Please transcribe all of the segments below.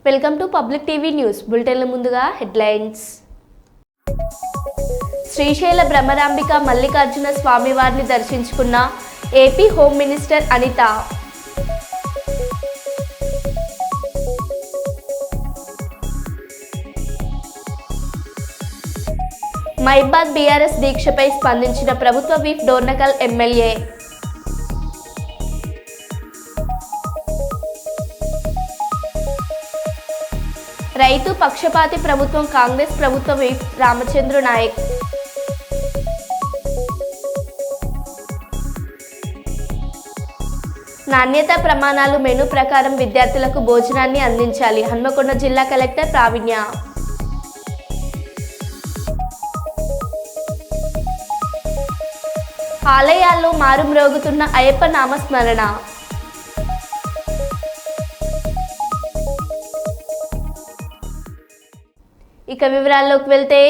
Welcome to public TV news బులెటిన్ల ముందుగా headlines. Srisaila Bhramarambika Mallikarjuna స్వామివారిని దర్శించుకున్న ఏపీ హోమ్ మినిస్టర్ అనిత. మైబాద్ బీఆర్ఎస్ దీక్షపై స్పందించిన ప్రభుత్వ విప్ డోర్నకల్ ఎమ్మెల్యే. రైతు పక్షపాతి ప్రభుత్వం కాంగ్రెస్ ప్రభుత్వ విప్ రామచంద్ర నాయక్. నాణ్యతా ప్రమాణాలు మెనూ ప్రకారం విద్యార్థులకు భోజనాన్ని అందించాలి. హన్మకొండ జిల్లా కలెక్టర్ ప్రావీణ్య. ఆలయాల్లో మారుమ్రోగుతున్న అయ్యప్ప నామస్మరణ. ఇక వివరాల్లోకి వెళ్తే,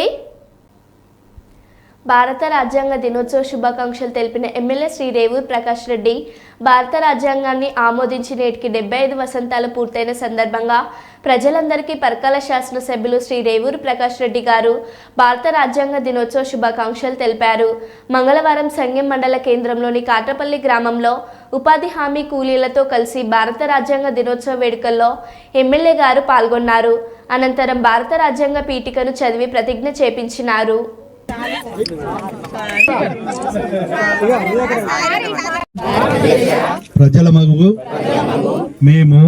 భారత రాజ్యాంగ దినోత్సవ శుభాకాంక్షలు తెలిపిన ఎమ్మెల్యే శ్రీ రేవూరు ప్రకాష్ రెడ్డి భారత రాజ్యాంగాన్ని ఆమోదించి నేటికి 75 వసంతాలు పూర్తయిన సందర్భంగా ప్రజలందరికీ పరకాల శాసనసభ్యులు శ్రీ రేవూరు ప్రకాష్ రెడ్డి గారు భారత రాజ్యాంగ దినోత్సవ శుభాకాంక్షలు తెలిపారు. మంగళవారం సంగెం మండల కేంద్రంలోని కాట్రపల్లి గ్రామంలో ఉపాధి హామీ కూలీలతో కలిసి భారత రాజ్యాంగ దినోత్సవ వేడుకల్లో ఎమ్మెల్యే గారు పాల్గొన్నారు. అనంతరం భారత రాజ్యాంగ పీఠికను చదివి ప్రతిజ్ఞ చేపించినారు. ప్రజల మగువు మేము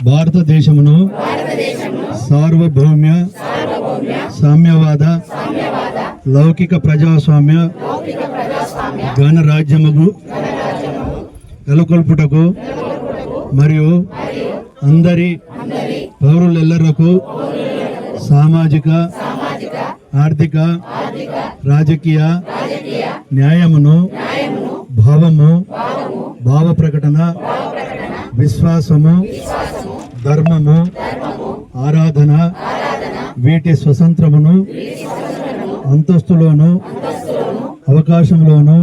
భారతదేశమును సార్వభౌమ్య సామ్యవాద లౌకిక ప్రజాస్వామ్య గణరాజ్యముకు నెలకొల్పుటకు మరియు అందరి పౌరులెల్లరకు సామాజిక ఆర్థిక రాజకీయ న్యాయమును భావ ప్రకటన విశ్వాసము ధర్మము ఆరాధన వీటి స్వతంత్రమును అంతస్తులోను అవకాశంలోను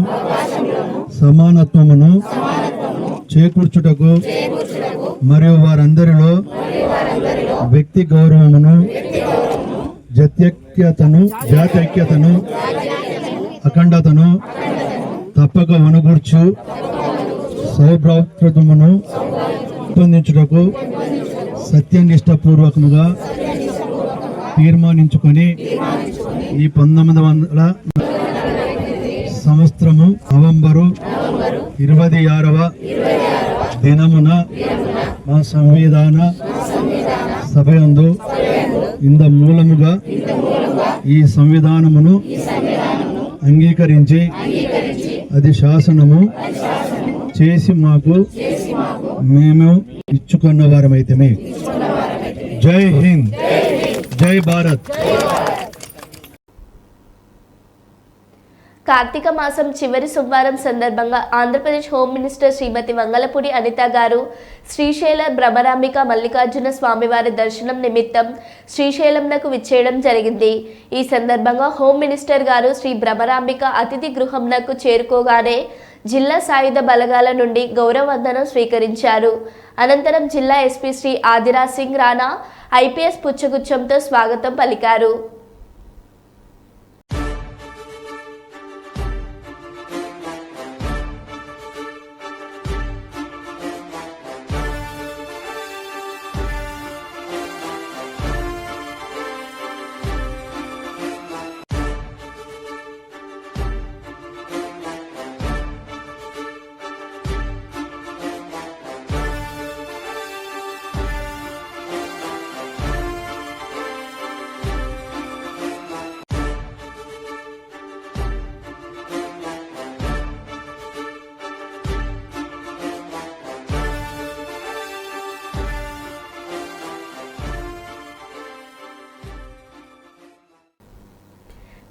సమానత్వమును చేకూర్చుటకు మరియు వారందరిలో వ్యక్తి గౌరవమును జాతైక్యతను అఖండతను తప్పక అనుగూర్చు సౌభ్రాతృత్వమును పెంపొందించుటకు సత్యనిష్టపూర్వకముగా తీర్మానించుకొని ఈ 1900 సంవత్సరము నవంబరు 26వ దినమున మా సంవిధాన సభయందు ఇంద మూలముగా ఈ సంవిధానమును అంగీకరించి అది శాసనము చేసి మాకు మేము ఇచ్చుకున్న వారమైతే. జై హింద్, జై భారత్. కార్తీక మాసం చివరి సోమవారం సందర్భంగా ఆంధ్రప్రదేశ్ హోమ్ మినిస్టర్ శ్రీమతి వంగలపూడి అనిత గారు శ్రీశైల బ్రహ్మరాంబిక మల్లికార్జున స్వామివారి దర్శనం నిమిత్తం శ్రీశైలంనకు విచ్చేయడం జరిగింది. ఈ సందర్భంగా హోమ్ మినిస్టర్ గారు శ్రీ బ్రహ్మరాంబిక అతిథి గృహంనకు చేరుకోగానే జిల్లా సాయుధ బలగాల నుండి గౌరవవందనం స్వీకరించారు. అనంతరం జిల్లా ఎస్పీ శ్రీ ఆదిరాజ్ సింగ్ రాణా ఐపీఎస్ పుచ్చగుచ్చంతో స్వాగతం పలికారు.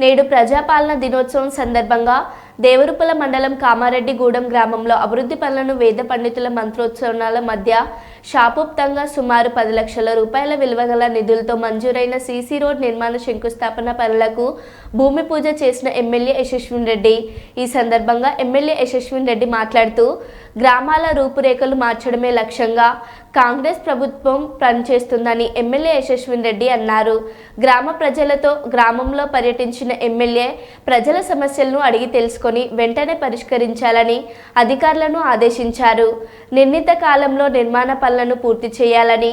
నేడు ప్రజాపాలన దినోత్సవం సందర్భంగా దేవరుపల మండలం కామారెడ్డిగూడెం గ్రామంలో అభివృద్ధి పనులను వేద పండితుల మంత్రోత్సవాల మధ్య శాపూప్తంగా సుమారు 10 లక్షల రూపాయల విలువగల నిధులతో మంజూరైన సీసీ రోడ్ నిర్మాణ శంకుస్థాపన పనులకు భూమి పూజ చేసిన ఎమ్మెల్యే యశస్విన్ రెడ్డి. ఈ సందర్భంగా ఎమ్మెల్యే యశస్విన్ రెడ్డి మాట్లాడుతూ గ్రామాల రూపురేఖలు మార్చడమే లక్ష్యంగా కాంగ్రెస్ ప్రభుత్వం పనిచేస్తుందని ఎమ్మెల్యే యశస్విన్ రెడ్డి అన్నారు. గ్రామ ప్రజలతో గ్రామంలో పర్యటించిన ఎమ్మెల్యే ప్రజల సమస్యలను అడిగి తెలుసుకొని వెంటనే పరిష్కరించాలని అధికారులను ఆదేశించారు. నిర్ణీత కాలంలో నిర్మాణ పనులను పూర్తి చేయాలని,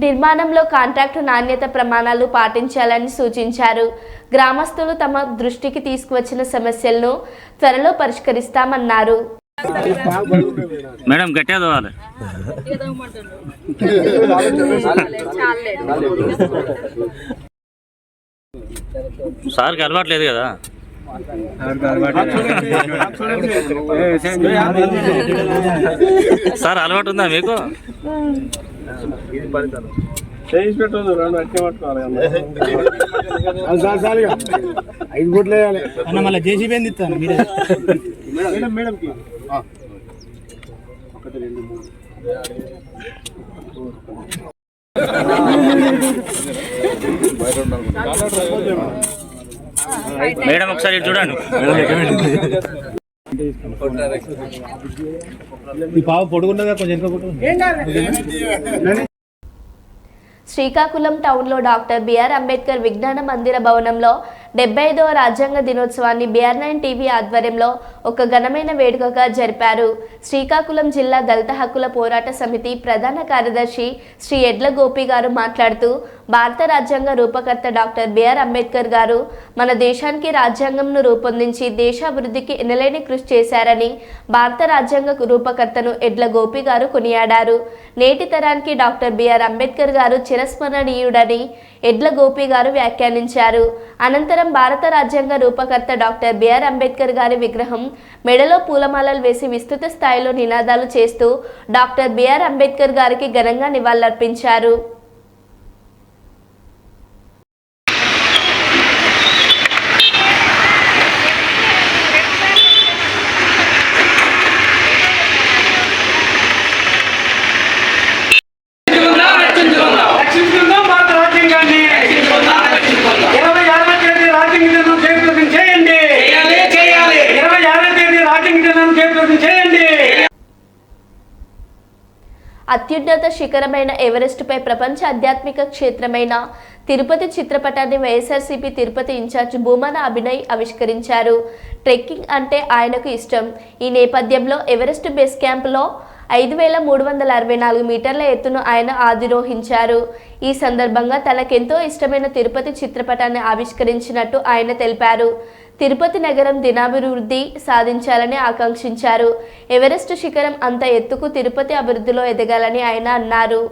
నిర్మాణంలో కాంట్రాక్టు నాణ్యత ప్రమాణాలు పాటించాలని సూచించారు. గ్రామస్తులు తమ దృష్టికి తీసుకువచ్చిన సమస్యలను త్వరలో పరిష్కరిస్తామన్నారు. మేడం గట్టిగా చదవాలి. సార్కి అలవాట్లేదు కదా. సార్ అలవాటు ఉందా మీకు? మళ్ళీ జేసీబీ ఏంది ఇస్తాను మీరే. మేడం ఒకసారి చూడండి. ఈ పావు పొడుగుండగా కొంచెం శ్రీకాకుళం టౌన్లో డాక్టర్ బిఆర్ అంబేద్కర్ విజ్ఞాన మందిర భవనంలో 75వ రాజ్యాంగ దినోత్సవాన్ని BR9 టీవీ ఆధ్వర్యంలో ఒక ఘనమైన వేడుకగా జరిపారు. శ్రీకాకుళం జిల్లా దళిత హక్కుల పోరాట సమితి ప్రధాన కార్యదర్శి శ్రీ ఎడ్ల గోపి గారు మాట్లాడుతూ, భారత రాజ్యాంగ రూపకర్త డాక్టర్ బిఆర్ అంబేద్కర్ గారు మన దేశానికి రాజ్యాంగంను రూపొందించి దేశాభివృద్ధికి ఎనలేని కృషి చేశారని భారత రాజ్యాంగ రూపకర్తను ఎడ్ల గోపి గారు కొనియాడారు. నేటి తరానికి డాక్టర్ బిఆర్ అంబేద్కర్ గారు చిరస్మరణీయుడని ఎడ్ల గోపి గారు వ్యాఖ్యానించారు. అనంతరం భారత రాజ్యాంగ రూపకర్త డాక్టర్ బిఆర్ అంబేద్కర్ గారి విగ్రహం మెడలో పూలమాలలు వేసి విస్తృత స్థాయిలో నినాదాలు చేస్తూ డాక్టర్ బిఆర్ అంబేద్కర్ గారికి ఘనంగా నివాళులర్పించారు. అత్యున్నత శిఖరమైన ఎవరెస్టుపై ప్రపంచ ఆధ్యాత్మిక క్షేత్రమైన తిరుపతి చిత్రపటాన్ని వైఎస్ఆర్సీపీ తిరుపతి ఇన్ఛార్జ్ భూమన అభినయ్ ఆవిష్కరించారు. ట్రెక్కింగ్ అంటే ఆయనకు ఇష్టం. ఈ నేపథ్యంలో ఎవరెస్ట్ బేస్ క్యాంప్లో 5364 మీటర్ల ఎత్తును ఆయన అధిరోహించారు. ఈ సందర్భంగా తనకెంతో ఇష్టమైన తిరుపతి చిత్రపటాన్ని ఆవిష్కరించినట్టు ఆయన తెలిపారు. తిరుపతి నగరం దినాభివృద్ధి సాధించాలని ఆకాంక్షించారు. ఎవరెస్ట్ శిఖరం అంత ఎత్తుకు తిరుపతి అభివృద్ధిలో ఎదగాలని ఆయన అన్నారు.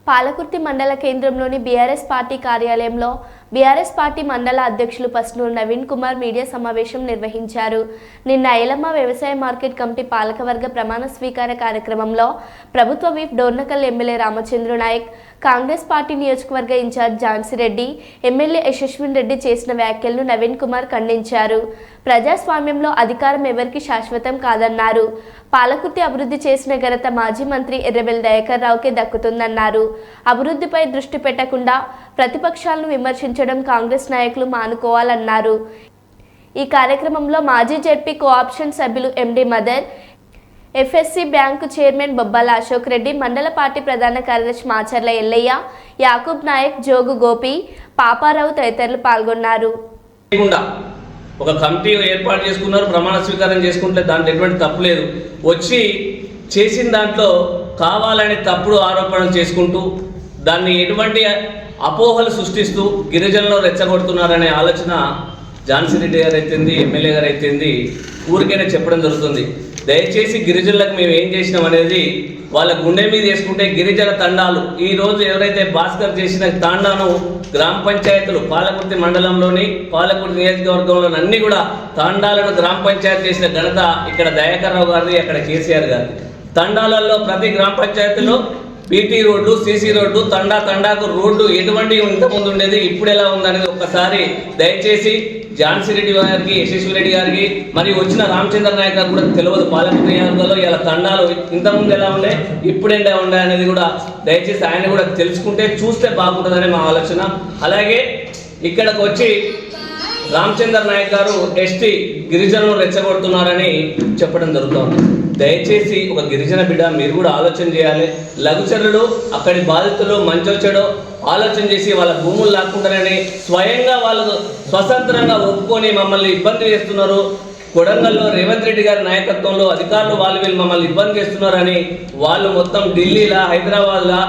పాలకుర్తి మండల కేంద్రంలోని బీఆర్ఎస్ పార్టీ కార్యాలయంలో బీఆర్ఎస్ పార్టీ మండల అధ్యక్షులు పస్నూరు నవీన్ కుమార్ మీడియా సమావేశం నిర్వహించారు. నిన్న ఐలమ్మ వ్యవసాయ మార్కెట్ కమిటీ పాలకవర్గ ప్రమాణ స్వీకార కార్యక్రమంలో ప్రభుత్వ whip Dornakal MLA Ramachandra Naik, Congress party నియోజకవర్గ ఇన్ఛార్జ్ ఝాన్సీ రెడ్డి, ఎమ్మెల్యే యశస్విన్ రెడ్డి చేసిన వ్యాఖ్యలను నవీన్ కుమార్ ఖండించారు. ప్రజాస్వామ్యంలో అధికారం ఎవరికి శాశ్వతం కాదన్నారు. పాలకుర్తి అభివృద్ధి చేసిన ఘనత మాజీ మంత్రి ఎర్రబెల్లి దయాకర్ రావుకే దక్కుతుందన్నారు. అభివృద్ధిపై దృష్టి పెట్టకుండా ప్రతిపక్షాలను విమర్శించడం కాంగ్రెస్ నాయకులు మానుకోవాలన్నారు. ఈ కార్యక్రమంలో మాజీ జెడ్పీ కోఆప్షన్ సభ్యులు MD Madar, FSC bank chairman Bobbala Ashok Reddy, మండల పార్టీ ప్రధాన కార్యదర్శి మాచర్ల ఎల్లయ్య, యాకూబ్ నాయక్, జోగు గోపి, పాపారావు తదితరులు పాల్గొన్నారు. ఒక కమిటీ ఏర్పాటు చేసుకున్నారు, ప్రమాణ స్వీకారం చేసుకుంటే దాంట్లో ఎటువంటి తప్పు లేదు. వచ్చి చేసిన దాంట్లో కావాలని తప్పుడు ఆరోపణలు చేసుకుంటూ దాన్ని ఎటువంటి అపోహలు సృష్టిస్తూ గిరిజనులు రెచ్చగొడుతున్నారనే ఆలోచన ఝాన్సీ రెడ్డి గారు అయితేంది, ఎమ్మెల్యే గారు అయితేంది ఊరికైనా చెప్పడం జరుగుతుంది. దయచేసి గిరిజనులకు మేము ఏం చేసినాం అనేది వాళ్ళ గుండె మీద వేసుకుంటే గిరిజన తండాలు ఈ రోజు ఎవరైతే భాస్కర్ చేసిన తాండాను గ్రామ పంచాయతీలు పాలకుర్తి మండలంలోని పాలకుర్తి నియోజకవర్గంలోని అన్ని కూడా తాండాలను గ్రామ పంచాయతీ చేసిన ఘనత ఇక్కడ దయాకర్ రావు గారిది, అక్కడ కేసీఆర్ గారి. తండాలలో ప్రతి గ్రామ పంచాయతీలో బీటీ రోడ్డు, సీసీ రోడ్డు, తండాకు రోడ్డు ఎటువంటి ఇంతకుముందు ఉండేది, ఇప్పుడు ఎలా ఉందనేది ఒక్కసారి దయచేసి ఝాన్సీ రెడ్డి గారికి, యశస్వి రెడ్డి గారికి, మరియు వచ్చిన రామచంద్ర నాయక్ గారికి కూడా తెలియదు పాలకుర్తి నియోజకవర్గంలో ఇలా తండాలు ఇంతకుముందు ఎలా ఉండే, ఇప్పుడు ఎలా ఉండే అనేది కూడా దయచేసి ఆయన కూడా తెలుసుకుంటే చూస్తే బాగుంటుందని మా ఆలోచన. అలాగే ఇక్కడికి వచ్చి రామచంద్ర నాయక్ గారు ఎస్టీ గిరిజనులు రెచ్చగొడుతున్నారని చెప్పడం జరుగుతుంది. దయచేసి ఒక గిరిజన బిడ్డ మీరు కూడా ఆలోచన చేయాలి. లఘుచరుడు అక్కడి బాధితులు మంచో చెడో ఆలోచన చేసి వాళ్ళ భూములు లాక్కుంటారని స్వయంగా వాళ్ళు స్వతంత్రంగా ఒప్పుకొని మమ్మల్ని ఇబ్బంది చేస్తున్నారు. కొడంగల్లో రేవంత్ రెడ్డి గారి నాయకత్వంలో అధికారులు వీళ్ళు మమ్మల్ని ఇబ్బంది చేస్తున్నారని వాళ్ళు మొత్తం ఢిల్లీలా, హైదరాబాద్లా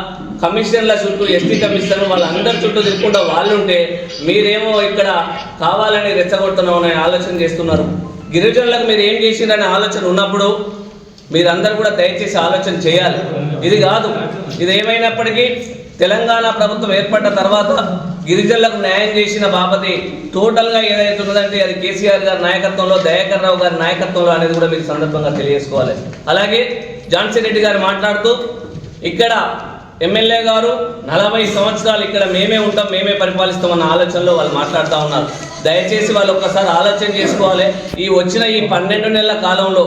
కమిషన్ల చుట్టూ, ఎస్టీ కమిషన్ వాళ్ళందరి చుట్టూ తిరుగుకుంటూ వాళ్ళు ఉంటే మీరేమో ఇక్కడ కావాలని రెచ్చగొడుతున్నామని ఆలోచన చేస్తున్నారు. గిరిజనులకు మీరు ఏం చేసిందనే ఆలోచన ఉన్నప్పుడు మీరందరూ కూడా దయచేసి ఆలోచన చేయాలి. ఇది కాదు, ఇది ఏమైనప్పటికీ తెలంగాణ ప్రభుత్వం ఏర్పడ్డ తర్వాత గిరిజనులకు న్యాయం చేసిన బాపతి టోటల్గా ఏదైతే ఉన్నదంటే అది కేసీఆర్ గారి నాయకత్వంలో, దయాకర్ రావు గారి నాయకత్వంలో అనేది కూడా మీకు సందర్భంగా తెలియజేసుకోవాలి. అలాగే ఝాన్సీ రెడ్డి గారు మాట్లాడుతూ ఇక్కడ ఎమ్మెల్యే గారు 40 సంవత్సరాలు ఇక్కడ మేమే ఉంటాం, మేమే పరిపాలిస్తామన్న ఆలోచనలో వాళ్ళు మాట్లాడుతూ ఉన్నారు. దయచేసి వాళ్ళు ఒక్కసారి ఆలోచన చేసుకోవాలి. ఈ వచ్చిన ఈ 12 నెలల కాలంలో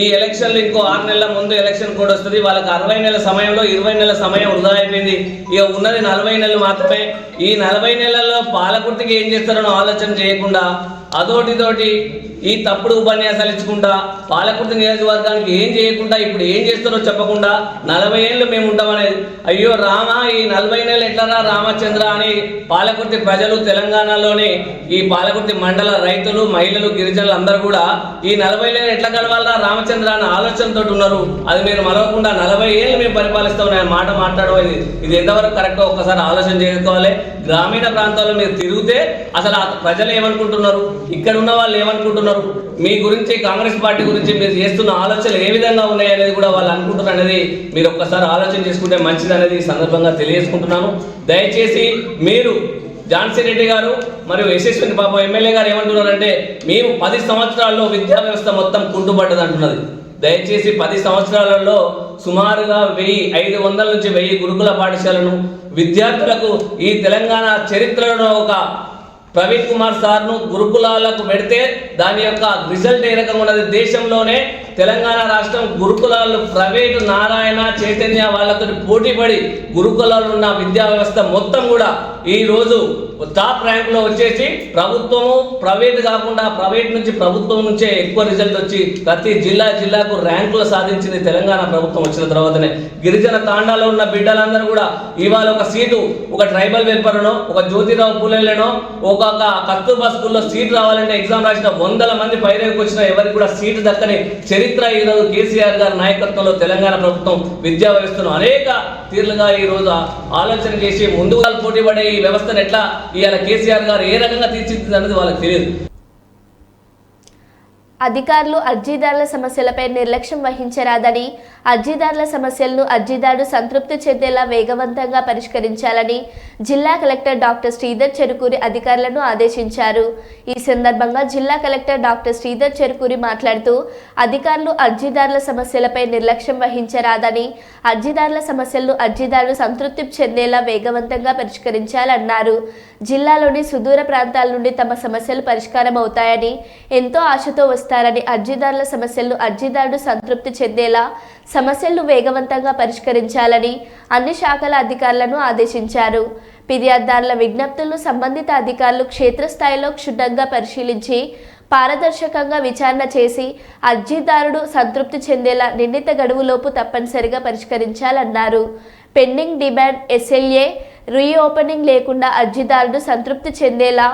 ఈ ఎలక్షన్లు ఇంకో 6 నెలల ముందు ఎలక్షన్ కూడా వస్తుంది. వాళ్ళకి 60 నెలల సమయంలో 20 నెలల సమయం వృధా అయిపోయింది. ఇక ఉన్నది 40 నెలలు మాత్రమే. ఈ 40 నెలల్లో పాలకుర్తికి ఏం చేస్తారో ఆలోచన చేయకుండా అదోటితోటి ఈ తప్పుడు ఉపన్యాసాలు ఇచ్చుకుంటా పాలకుర్తి నియోజకవర్గానికి ఏం చేయకుండా ఇప్పుడు ఏం చేస్తారో చెప్పకుండా 40 ఏళ్ళు మేము ఉంటామనేది. అయ్యో రామ, ఈ 40 నెలలు ఎట్లరా రామచంద్ర అని పాలకుర్తి ప్రజలు, తెలంగాణలోని ఈ పాలకుర్తి మండల రైతులు, మహిళలు, గిరిజనులు అందరూ కూడా ఈ 40 నెలలు ఎట్లా గడవాలరా రామచంద్ర అన్న ఆలోచనతో ఉన్నారు. అది మీరు మరవకుండా 40 ఏళ్ళు మేము పరిపాలిస్తామని మాట మాట్లాడేది ఇది ఎంతవరకు కరెక్టో ఒక్కసారి ఆలోచన చేసుకోవాలి. గ్రామీణ ప్రాంతాల్లో మీరు తిరిగితే అసలు ఆ ప్రజలు ఏమనుకుంటున్నారు, ఇక్కడ ఉన్న వాళ్ళు ఏమనుకుంటున్నారు, మీ గురించి, కాంగ్రెస్ పార్టీ గురించి మీరు చేస్తున్న ఆలోచనలు ఏ విధంగా ఉన్నాయి అనేది కూడా వాళ్ళు అనుకుంటున్నారు అనేది మీరు ఒక్కసారి ఆలోచన చేసుకుంటే మంచిది అనేది ఈ సందర్భంగా తెలియజేసుకుంటున్నాను. దయచేసి మీరు ఝాన్సీ రెడ్డి గారు మరియు యశస్విని పాపం ఎమ్మెల్యే గారు ఏమంటున్నారంటే మేము 10 సంవత్సరాల్లో విద్యా వ్యవస్థ మొత్తం కుంటుపడ్డది అంటున్నది. దయచేసి 10 సంవత్సరాలలో సుమారుగా 500 నుంచి 1000 గురుకుల పాఠశాలను విద్యార్థులకు ఈ తెలంగాణ చరిత్రలో ఒక ప్రవీణ్ కుమార్ సార్ను గురుకులాలకు పెడితే దాని యొక్క రిజల్ట్ ఏ రకంగా ఉన్నది. దేశంలోనే తెలంగాణ రాష్ట్రం గురుకులాలు ప్రైవేటు నారాయణ, చైతన్య వాళ్ళతో పోటీపడి గురుకులాలు ఉన్న విద్యా వ్యవస్థ మొత్తం కూడా ఈరోజు టాప్ ర్యాంకులో వచ్చేసి ప్రభుత్వము ప్రైవేట్ కాకుండా ప్రైవేట్ నుంచి ప్రభుత్వం నుంచే ఎక్కువ రిజల్ట్ వచ్చి ప్రతి జిల్లాకు ర్యాంకులు సాధించింది తెలంగాణ ప్రభుత్వం వచ్చిన తర్వాతనే. గిరిజన తాండాలో ఉన్న బిడ్డలందరూ కూడా ఇవాళ ఒక సీటు ఒక ట్రైబల్ వెల్ఫేర్నో, ఒక జ్యోతిరావు పూలేనో, ఒక కస్తూర్బా స్కూల్లో సీట్ రావాలంటే ఎగ్జామ్ రాసిన 100 మంది పైరేకి వచ్చిన ఎవరికి కూడా సీటు దక్కని చరిత్ర ఈరోజు కేసీఆర్ గారి నాయకత్వంలో తెలంగాణ ప్రభుత్వం విద్యా వ్యవస్థను అనేక తీర్లుగా ఈరోజు ఆలోచన చేసి ముందుగా పోటీ పడే ఈ వ్యవస్థను ఎట్లా ఇవాళ కేసీఆర్ గారు ఏ రకంగా తీర్చిదిద్ది అనేది వాళ్ళకి తెలియదు. అధికారులు అర్జీదారుల సమస్యలపై నిర్లక్ష్యం వహించరాదని, అర్జీదారుల సమస్యలను అర్జీదారుడు సంతృప్తి చెందేలా వేగవంతంగా పరిష్కరించాలని జిల్లా కలెక్టర్ డాక్టర్ శ్రీధర్ చెరుకూరి అధికారులను ఆదేశించారు. ఈ సందర్భంగా జిల్లా కలెక్టర్ డాక్టర్ శ్రీధర్ చెరుకూరి మాట్లాడుతూ అధికారులు అర్జీదారుల సమస్యలపై నిర్లక్ష్యం వహించరాదని, అర్జీదారుల సమస్యలను అర్జీదారుడు సంతృప్తి చెందేలా వేగవంతంగా పరిష్కరించాలన్నారు. జిల్లాలోని సుదూర ప్రాంతాల నుండి తమ సమస్యలు పరిష్కారం అవుతాయని, ఎంతో ఆశతో వస్తారని, అర్జీదారుల సమస్యలను అర్జీదారుడు సంతృప్తి చెందేలా సమస్యలను వేగవంతంగా పరిష్కరించాలని అన్ని శాఖల అధికారులను ఆదేశించారు. ఫిర్యాదుదారుల విజ్ఞప్తులను సంబంధిత అధికారులు క్షేత్రస్థాయిలో క్షుణ్ణంగా పరిశీలించి పారదర్శకంగా విచారణ చేసి అర్జీదారుడు సంతృప్తి చెందేలా నిర్ణీత గడువులోపు తప్పనిసరిగా పరిష్కరించాలన్నారు. పెండింగ్ డిమాండ్ ఎస్ఎల్ఏ రీఓపెనింగ్ లేకుండా అర్జీదారుడు సంతృప్తి చెందేలా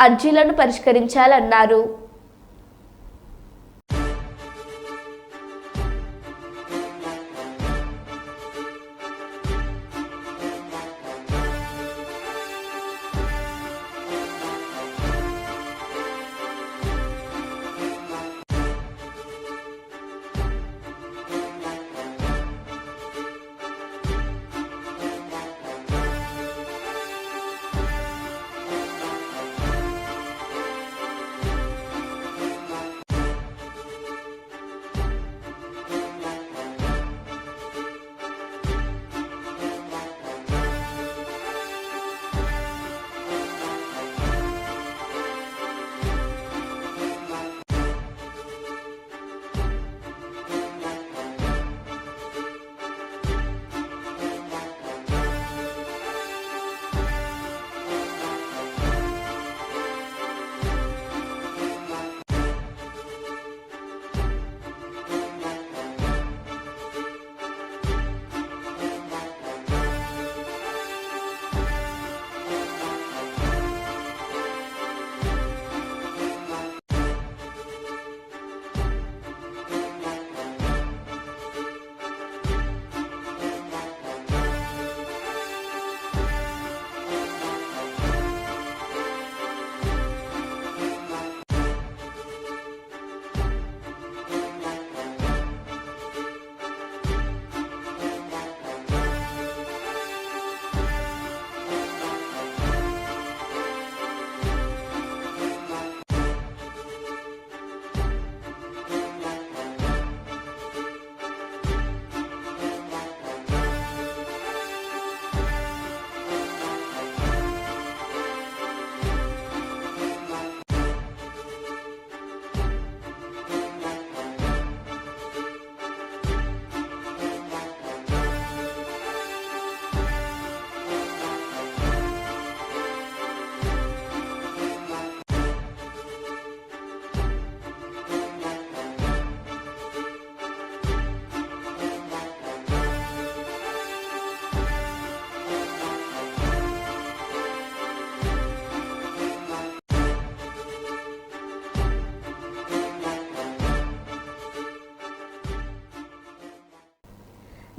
అర్జీలను పరిష్కరించాలన్నారు.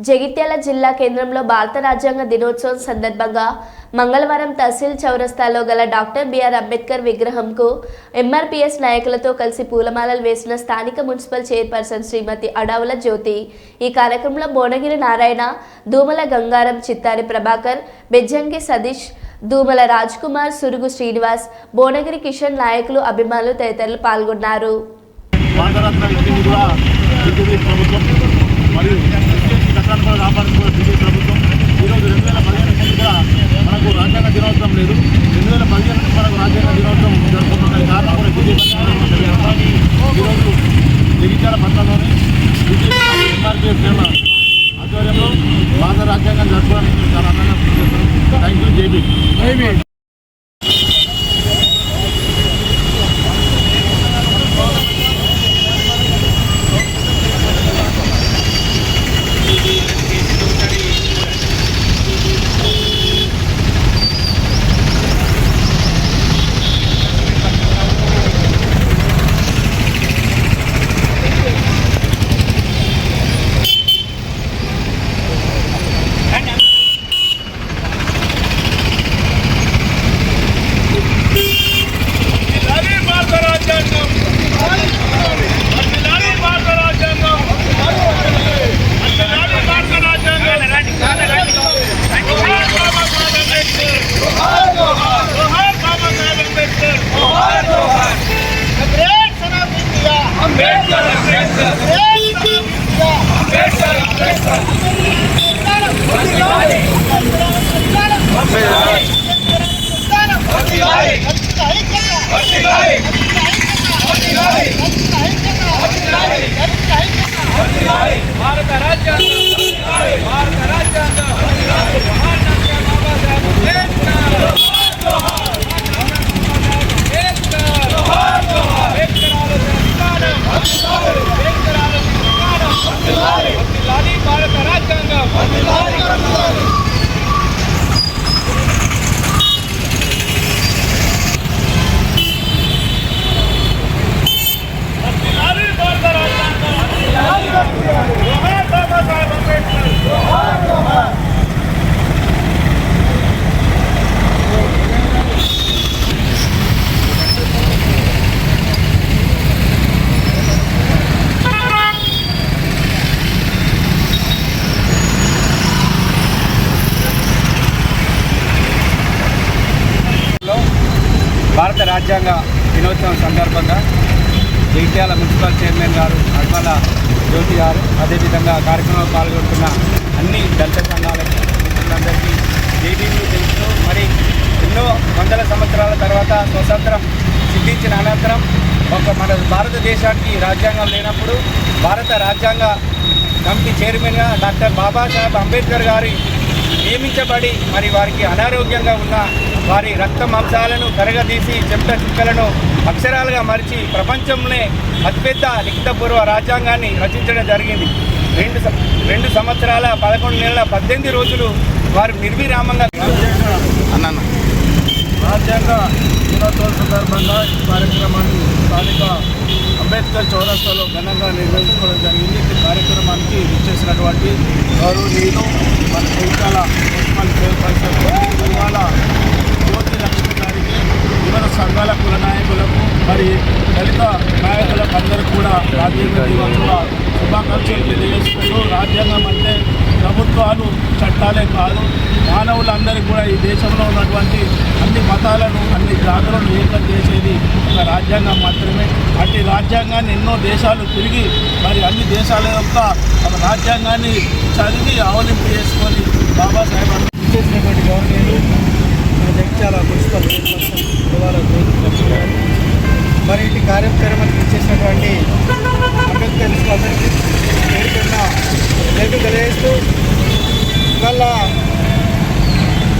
జగిత్యాల జిల్లా కేంద్రంలో భారత రాజ్యాంగ దినోత్సవం సందర్భంగా మంగళవారం తహసీల్ చౌరస్తాలో గల డాక్టర్ బిఆర్ అంబేద్కర్ విగ్రహంకు ఎంఆర్పీఎస్ నాయకులతో కలిసి పూలమాలలు వేసిన స్థానిక మున్సిపల్ చైర్పర్సన్ శ్రీమతి అడావుల జ్యోతి. ఈ కార్యక్రమంలో భువనగిరి నారాయణ, దూమల గంగారం, చిత్తారి ప్రభాకర్, బెజ్జంగి సతీష్, దూమల రాజ్ కుమార్, సురుగు శ్రీనివాస్, భువనగిరి కిషన్ నాయకులు, అభిమానులు తదితరులు పాల్గొన్నారు. మరియు చట్టాన్ని కూడా కాపాడుతున్న బీజేపీ ప్రభుత్వం ఈరోజు 2015 నుంచి కూడా మనకు రాజ్యాంగ దినోత్సవం లేదు. 2015 నుంచి మనకు రాజ్యాంగ దినోత్సవం జరుపుకుంటున్న కారణం కూడా బీజేపీ. ఈరోజు జగిత్యాల పట్టణంలోని బీజేపీ ఎంఆర్పీఎస్ ఆధ్వర్యంలో భారత రాజ్యాంగం జరుపుకోవడానికి చాలా అందంగా చేస్తున్నాం. Thank you JB. భారత రాజ్యాంగ దినోత్సవం సందర్భంగా జగిత్యాల మున్సిపల్ చైర్మన్ గారు అడ్మల జ్యోతి గారు, అదేవిధంగా కార్యక్రమంలో పాల్గొంటున్న అన్ని దళిత సంఘాలకి మిత్రులందరికీ జేబీలు తెలుసు. మరి ఎన్నో వందల సంవత్సరాల తర్వాత స్వతంత్రం సిద్ధించిన అనంతరం మన భారతదేశానికి రాజ్యాంగం లేనప్పుడు భారత రాజ్యాంగ కమిటీ చైర్మన్గా డాక్టర్ బాబాసాహెబ్ అంబేద్కర్ గారి నియమించబడి మరి వారికి అనారోగ్యంగా ఉన్న వారి రక్త మాంసాలను కరగదీసి చెమట చుక్కలను అక్షరాలుగా మరిచి ప్రపంచంలోనే అతిపెద్ద లిఖితపూర్వ రాజ్యాంగాన్ని రచించడం జరిగింది. 2 సంవత్సరాల 11 నెలల 18 రోజులు వారు నిర్విరామంగా రాజ్యాంగ దినోత్సవం సందర్భంగా ఈ కార్యక్రమాన్ని స్థానిక అంబేద్కర్ చౌరస్తాలో ఘనంగా నిర్వహించుకోవడం జరిగింది. ఈ కార్యక్రమానికి ఇచ్చేసినటువంటి గౌరవనీయులు మన జగిత్యాల మున్సిపల్ చైర్పర్సన్ ఇవాళ జ్యోతి లక్ష్మి గారికి, వివిధ సంఘాల కుల నాయకులకు, మరి దళిత నాయకులకు అందరికీ కూడా రాజ్యాంగ దినోత్సవ శుభాకాంక్షలు తెలియజేసుకుంటూ, రాజ్యాంగం అంటే ప్రభుత్వాలు చట్టాలే కాదు, మానవులందరికీ కూడా ఈ దేశంలో ఉన్నటువంటి అన్ని మతాలను అన్ని జాతులను ఏకం చేసేది ఒక రాజ్యాంగం మాత్రమే. అట్టి రాజ్యాంగాన్ని ఎన్నో దేశాలు తిరిగి మరి అన్ని దేశాల యొక్క ఒక రాజ్యాంగాన్ని చదివి ఆవలింపు చేసుకొని బాబాసాహెబ్ అంబేద్కర్ చేసినటువంటి గవర్నీలు జగిత్యాల మున్సిపల్ చైర్పర్సన్ మరి ఇటు కార్యక్రమానికి ఇచ్చేసినటువంటి అంబేద్కర్ అందరికీ పేరుకున్న రేపు తెలియజేస్తూ ఇవాళ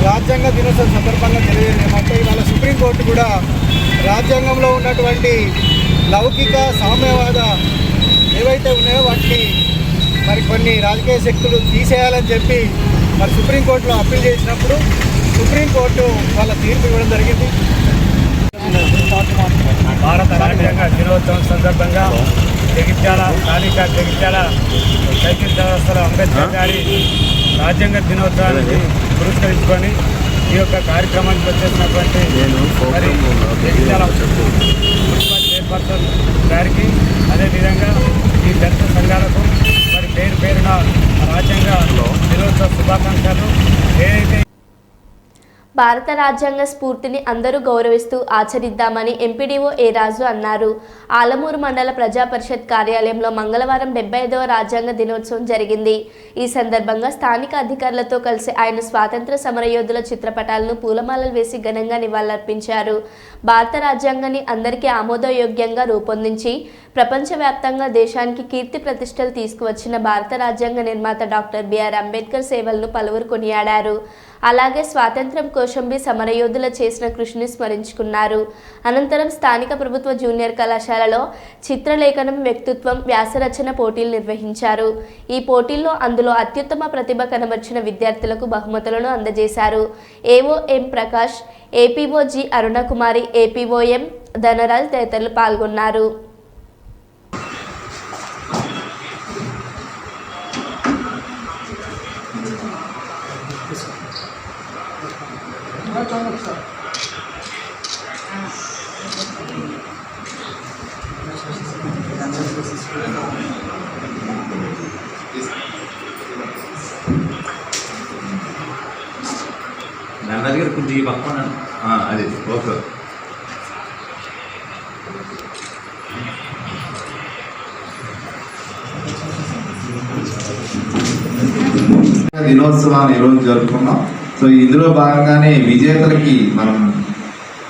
రాజ్యాంగ దినోత్సవం సందర్భంగా తెలియజేయడం ఏమంటే ఇవాళ సుప్రీంకోర్టు కూడా రాజ్యాంగంలో ఉన్నటువంటి లౌకిక సామ్యవాద ఏవైతే ఉన్నాయో వాటిని మరి కొన్ని రాజకీయ శక్తులు తీసేయాలని చెప్పి మరి సుప్రీంకోర్టులో అప్పీల్ చేసినప్పుడు సుప్రీంకోర్టు వాళ్ళ తీర్పు ఇవ్వడం జరిగింది. భారత రాజ్యాంగ దినోత్సవం సందర్భంగా జగిత్యాల సైకిల్ చౌరస్తాలో అంబేద్కర్ గారి రాజ్యాంగ దినోత్సవాన్ని పురస్కరించుకొని ఈ యొక్క కార్యక్రమానికి వచ్చేసినటువంటి మరి జగిత్యాల మున్సిపల్ చైర్పర్సన్ గారికి, అదేవిధంగా ఈ దళిత సంఘాలకు మరి పేరున రాజ్యాంగ దినోత్సవ శుభాకాంక్షలు. ఏదైతే భారత రాజ్యాంగ స్ఫూర్తిని అందరూ గౌరవిస్తూ ఆచరిద్దామని ఎంపీడీఓ ఏ రాజు అన్నారు. ఆలమూరు మండల ప్రజా పరిషత్ కార్యాలయంలో మంగళవారం 75వ రాజ్యాంగ దినోత్సవం జరిగింది. ఈ సందర్భంగా స్థానిక అధికారులతో కలిసి ఆయన స్వాతంత్ర సమరయోధుల చిత్రపటాలను పూలమాలలు వేసి ఘనంగా నివాళులర్పించారు. భారత రాజ్యాంగాన్ని అందరికీ ఆమోదయోగ్యంగా రూపొందించి ప్రపంచవ్యాప్తంగా దేశానికి కీర్తి ప్రతిష్టలు తీసుకువచ్చిన భారత రాజ్యాంగ నిర్మాత డాక్టర్ బిఆర్ అంబేద్కర్ సేవలను పలువురు కొనియాడారు. అలాగే స్వాతంత్ర్యం కోసం సమరయోధులు చేసిన కృషిని స్మరించుకున్నారు. అనంతరం స్థానిక ప్రభుత్వ జూనియర్ కళాశాలలో చిత్రలేఖనం, వ్యక్తిత్వం, వ్యాసరచన పోటీలు నిర్వహించారు. ఈ పోటీల్లో అందులో అత్యుత్తమ ప్రతిభ కనబర్చిన విద్యార్థులకు బహుమతులను అందజేశారు. AO M Prakash, APO G Arunakumari, APO M Dhanraj తదితరులు పాల్గొన్నారు. ನನ್ನ దగ్గర కొంచెం పక్కన అది ఓకే. దినోత్సవాన్ని ఈరోజు జరుపుకున్నాం. సో ఇందులో భాగంగానే విజేతలకి మనం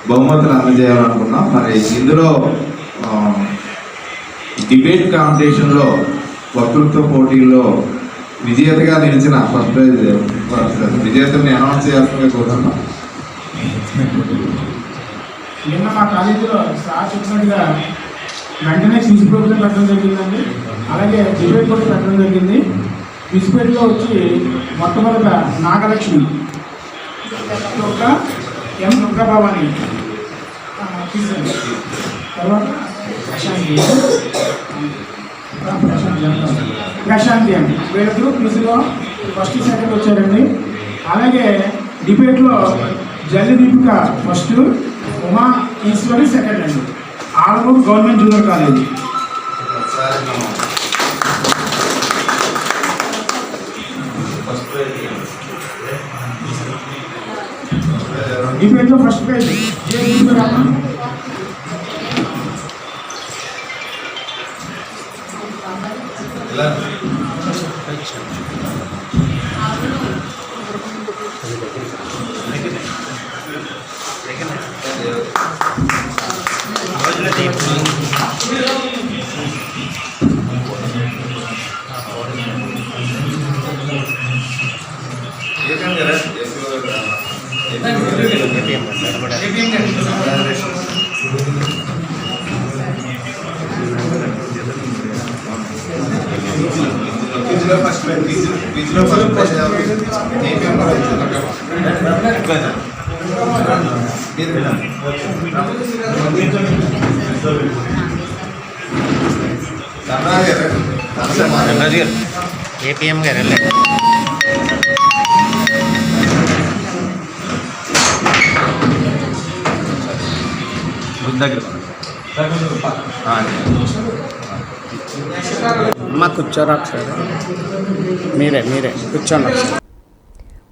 బహుమతులు అందజేయాలనుకున్నాం. మరి ఇందులో డిబేట్ కాంపిటీషన్లో వక్తృత్వ పోటీల్లో విజేతగా నిలిచిన ఫస్ట్ ప్రైజ్ విజేతల్ని అనౌన్స్ చేయాల్సిందిగా కోరుతున్నాం. నిన్న మా కాలేజీలో సార్ చెప్పినట్టుగా వెంటనే క్విజ్ ప్రోగ్రాం పెట్టడం జరిగిందండి. అలాగే డిబేట్ కూడా పెట్టడం జరిగింది. క్విజ్లో వచ్చి మొట్టమొదట నాగలక్ష్మి యొక్క ఎం దుర్గాభవాని, తర్వాత ప్రశాంతి అని వీళ్ళిద్దరూ క్విజ్లో ఫస్ట్ సెకండ్ వచ్చారండి. అలాగే డిబేట్లో జల్లి దీపిక ఫస్ట్, ఉమా ఈశ్వరి సెకండ్ అండి. Alamuru government junior college. డిబేట్లో ఫస్ట్ ప్రైజ్ ఏపీఎం గారు అమ్మ కూర్చోరా ఒకసారి, మీరే కూర్చోండి.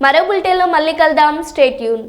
మరో బులెటిన్లో మళ్ళీ కలుద్దాం. Stay tune.